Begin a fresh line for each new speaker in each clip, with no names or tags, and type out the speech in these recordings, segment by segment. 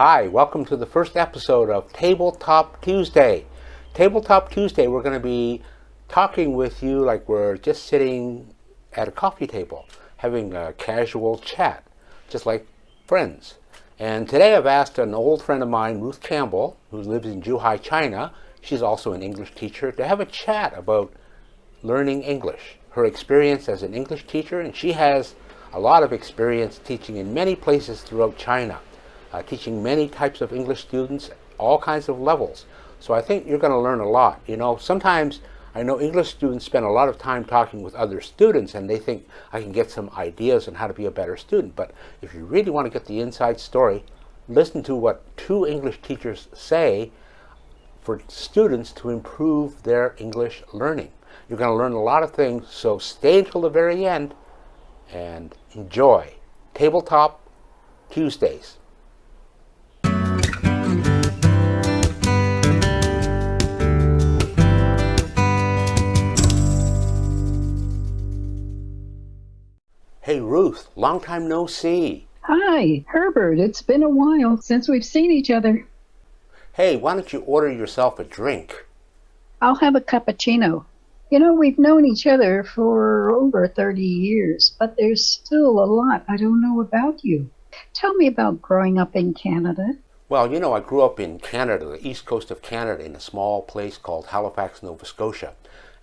Hi, welcome to the first episode of TableTalk Tuesday. TableTalk Tuesday, we're going to be talking with you like we're just sitting at a coffee table, having a casual chat, just like friends. And today I've asked an old friend of mine, Ruth Campbell, who lives in Zhuhai, China. She's also an English teacher, to have a chat about learning English, her experience as an English teacher, and she has a lot of experience teaching in many places throughout China. Teaching many types of English students, all kinds of levels. So I think you're going to learn a lot. You know, sometimes I know English students spend a lot of time talking with other students and they think I can get some ideas on how to be a better student. But if you really want to get the inside story, listen to what two English teachers say for students to improve their English learning. You're going to learn a lot of things, so stay until the very end and enjoy Tabletop Tuesdays. Hey Ruth, long time no see.
Hi, Herbert. It's been a while since we've seen each other.
Hey, why don't you order yourself a drink?
I'll have a cappuccino. You know, we've known each other for over 30 years, but there's still a lot I don't know about you. Tell me about growing up in Canada.
Well, you know, I grew up in Canada, the east coast of Canada, in a small place called Halifax, Nova Scotia.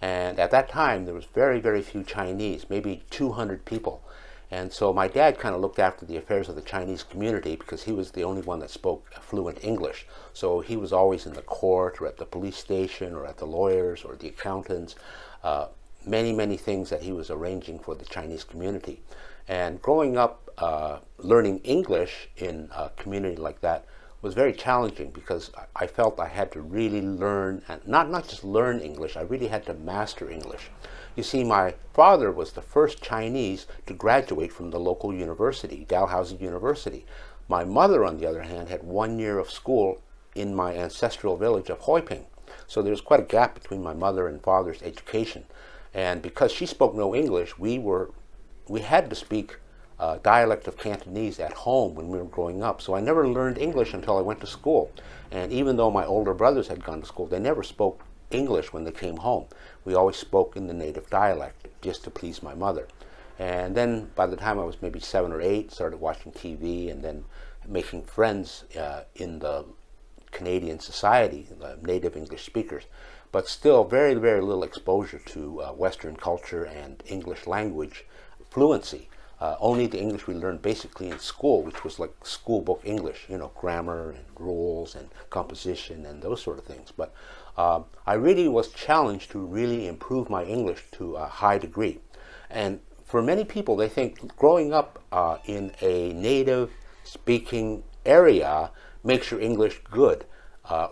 And at that time, there was very, very few Chinese, maybe 200 people. And so my dad kind of looked after the affairs of the Chinese community because he was the only one that spoke fluent English. So he was always in the court or at the police station or at the lawyers or the accountants. Many, many things that he was arranging for the Chinese community. And growing up learning English in a community like that was very challenging because I felt I had to really learn, and not just learn English, I really had to master English. You see, my father was the first Chinese to graduate from the local university, Dalhousie University. My mother, on the other hand, had 1 year of school in my ancestral village of Huiping. So there was quite a gap between my mother and father's education. And because she spoke no English, we had to speak dialect of Cantonese at home when we were growing up. So I never learned English until I went to school. And even though my older brothers had gone to school, they never spoke English when they came home. We always spoke in the native dialect just to please my mother. And then by the time I was maybe 7 or 8, started watching TV and then making friends in the Canadian society, the native English speakers. But still very, very little exposure to Western culture and English language fluency. Only the English we learned basically in school, which was like school book English, you know, grammar and rules and composition and those sort of things. But I really was challenged to really improve my English to a high degree. And for many people, they think growing up in a native speaking area makes your English good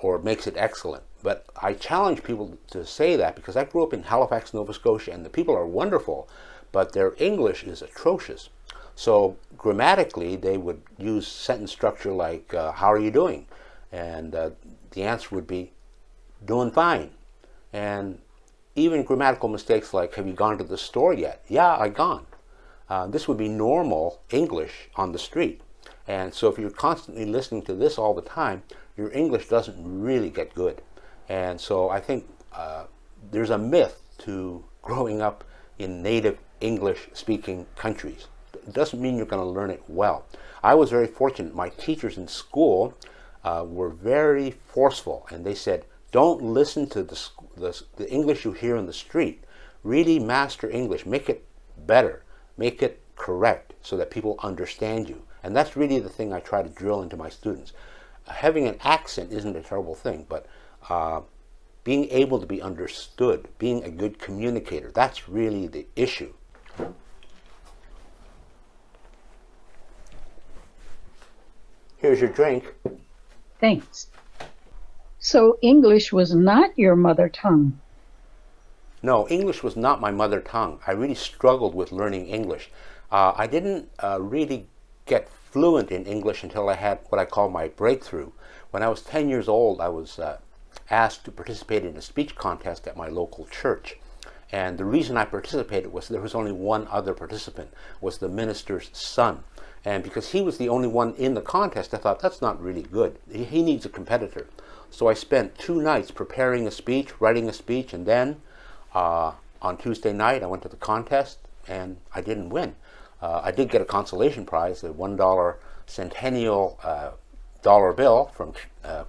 or makes it excellent. But I challenge people to say that because I grew up in Halifax, Nova Scotia, and the people are wonderful, but their English is atrocious. So grammatically, they would use sentence structure like, how are you doing? And the answer would be, doing fine. And even grammatical mistakes like, have you gone to the store yet? Yeah, I gone. This would be normal English on the street. And so if you're constantly listening to this all the time, your English doesn't really get good. And so I think there's a myth to growing up in native English-speaking countries. It doesn't mean you're going to learn it well. I was very fortunate. My teachers in school were very forceful, and they said, don't listen to the English you hear in the street. Really master English. Make it better. Make it correct so that people understand you. And that's really the thing I try to drill into my students. Having an accent isn't a terrible thing, but being able to be understood, being a good communicator, that's really the issue. Here's your drink.
Thanks. So English was not your mother tongue?
No, English was not my mother tongue. I really struggled with learning English. I didn't really get fluent in English until I had what I call my breakthrough. When I was 10 years old, I was asked to participate in a speech contest at my local church. And the reason I participated was there was only one other participant, was the minister's son. And because he was the only one in the contest, I thought, that's not really good. He needs a competitor. So I spent 2 nights preparing a speech, writing a speech, and then on Tuesday night I went to the contest and I didn't win. I did get a consolation prize, a $1 centennial dollar bill from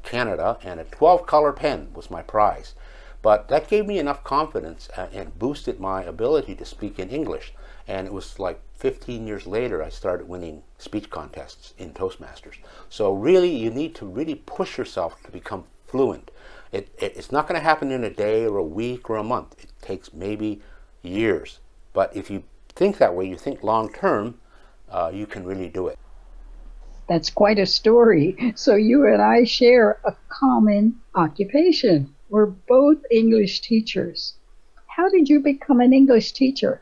Canada, and a 12-color pen was my prize. But that gave me enough confidence and boosted my ability to speak in English. And it was like 15 years later I started winning speech contests in Toastmasters. So really, you need to really push yourself to become fluent. It's not going to happen in a day or a week or a month. It takes maybe years. But if you think that way, you think long term, you can really do it.
That's quite a story. So you and I share a common occupation. We're both English teachers. How did you become an English teacher?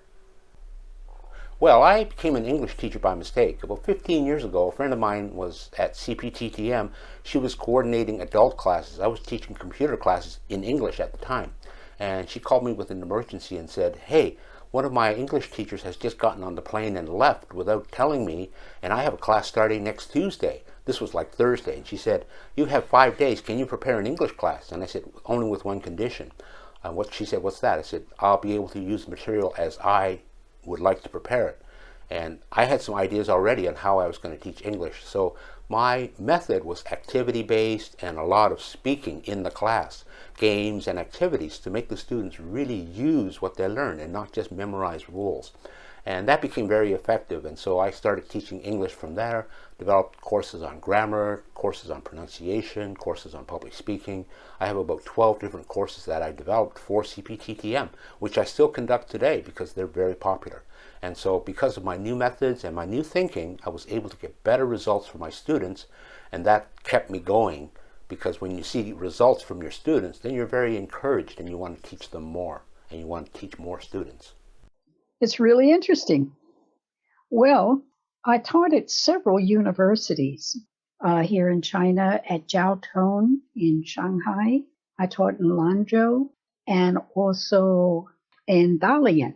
Well, I became an English teacher by mistake. About 15 years ago, a friend of mine was at CPTTM. She was coordinating adult classes. I was teaching computer classes in English at the time. And she called me with an emergency and said, hey, one of my English teachers has just gotten on the plane and left without telling me, and I have a class starting next Tuesday. This was like Thursday. And she said, you have 5 days. Can you prepare an English class? And I said, only with one condition. She said, what's that? I said, I'll be able to use the material as I would like to prepare it. And I had some ideas already on how I was going to teach English. So my method was activity-based and a lot of speaking in the class, games and activities to make the students really use what they learn and not just memorize rules. And that became very effective. And so I started teaching English from there, developed courses on grammar, courses on pronunciation, courses on public speaking. I have about 12 different courses that I developed for CPTTM, which I still conduct today because they're very popular. And so because of my new methods and my new thinking, I was able to get better results for my students, and that kept me going, because when you see results from your students, then you're very encouraged and you want to teach them more, and you want to teach more students.
It's really interesting. Well, I taught at several universities here in China, at Jiao Tong in Shanghai. I taught in Lanzhou and also in Dalian,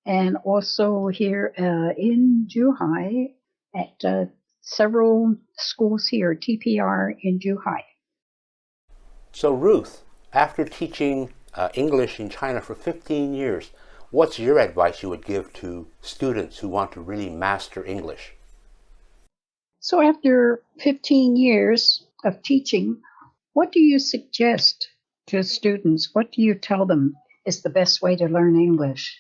and also here in Zhuhai at several schools here, TPR in Zhuhai.
So Ruth, after teaching English in China for 15 years, what's your advice you would give to students who want to really master English?
So after 15 years of teaching, what do you suggest to students? What do you tell them is the best way to learn English?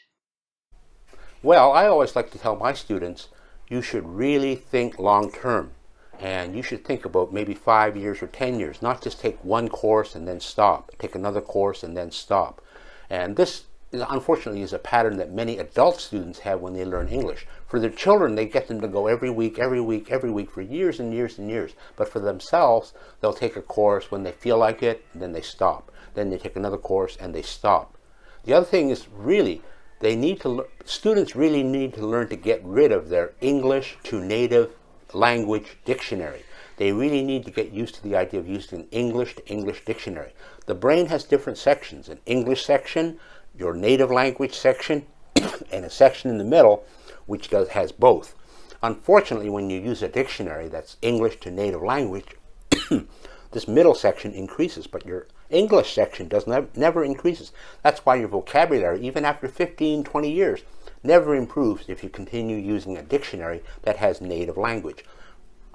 Well, I always like to tell my students, you should really think long term. And you should think about maybe 5 years or 10 years, not just take one course and then stop, take another course and then stop. And this, unfortunately, is a pattern that many adult students have when they learn English. For their children, they get them to go every week for years and years and years. But for themselves, they'll take a course when they feel like it, and then they stop. Then they take another course and they stop. The other thing is really, students really need to learn to get rid of their English to native language dictionary. They really need to get used to the idea of using an English to English dictionary. The brain has different sections, an English section, your native language section, and a section in the middle which has both. Unfortunately, when you use a dictionary that's English to native language, this middle section increases, but your English section never increases. That's why your vocabulary, even after 15, 20 years, never improves if you continue using a dictionary that has native language.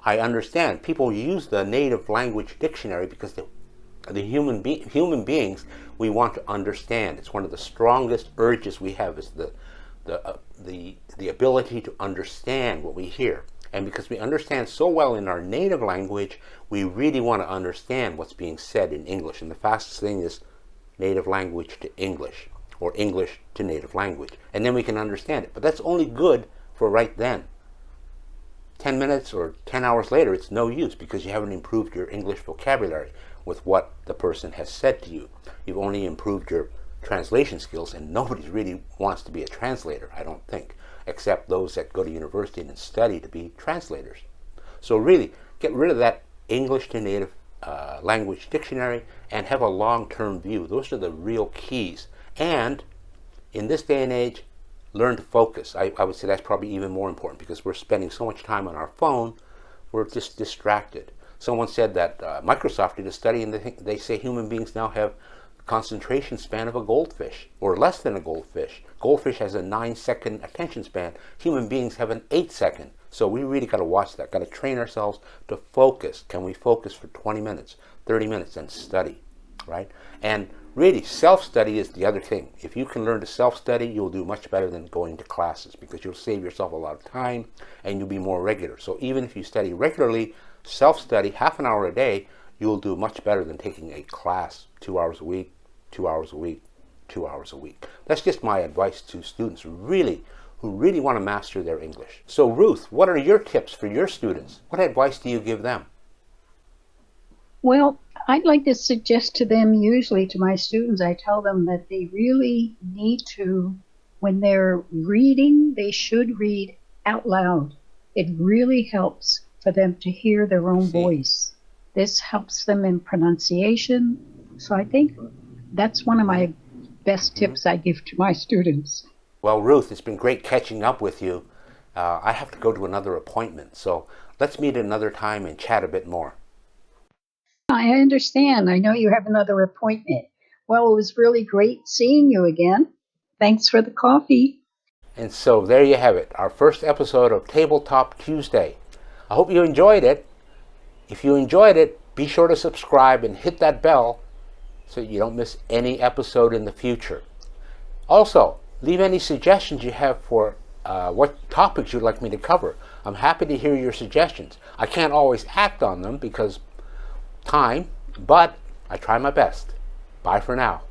I understand people use the native language dictionary because the human beings, we want to understand. It's one of the strongest urges we have, is the ability to understand what we hear. And because we understand so well in our native language, we really want to understand what's being said in English. And the fastest thing is native language to English, or English to native language. And then we can understand it. But that's only good for right then. 10 minutes or 10 hours later, it's no use, because you haven't improved your English vocabulary with what the person has said to you. You've only improved your translation skills, and nobody really wants to be a translator, I don't think, except those that go to university and study to be translators. So really, get rid of that English to native language dictionary and have a long-term view. Those are the real keys. And in this day and age, learn to focus. I would say that's probably even more important because we're spending so much time on our phone, we're just distracted. Someone said that Microsoft did a study and they say human beings now have a concentration span of a goldfish, or less than a goldfish. Goldfish has a 9-second attention span. Human beings have an 8-second. So we really got to watch that, got to train ourselves to focus. Can we focus for 20 minutes, 30 minutes and study, right? And really, self-study is the other thing. If you can learn to self-study, you'll do much better than going to classes because you'll save yourself a lot of time and you'll be more regular. So even if you study regularly, self-study, half an hour a day, you'll do much better than taking a class 2 hours a week, 2 hours a week, 2 hours a week. That's just my advice to students who really want to master their English. So Ruth, what are your tips for your students? What advice do you give them?
Well, I'd like to suggest to them, usually to my students, I tell them that they really need to, when they're reading, they should read out loud. It really helps for them to hear their own voice. This helps them in pronunciation. So I think that's one of my best tips I give to my students.
Well, Ruth, it's been great catching up with you. I have to go to another appointment, so let's meet another time and chat a bit more.
I understand. I know you have another appointment. Well, it was really great seeing you again. Thanks for the coffee.
And so there you have it, our first episode of TableTalk Tuesday. I hope you enjoyed it. If you enjoyed it, be sure to subscribe and hit that bell so you don't miss any episode in the future. Also, leave any suggestions you have for what topics you'd like me to cover. I'm happy to hear your suggestions. I can't always act on them because time, but I try my best. Bye for now.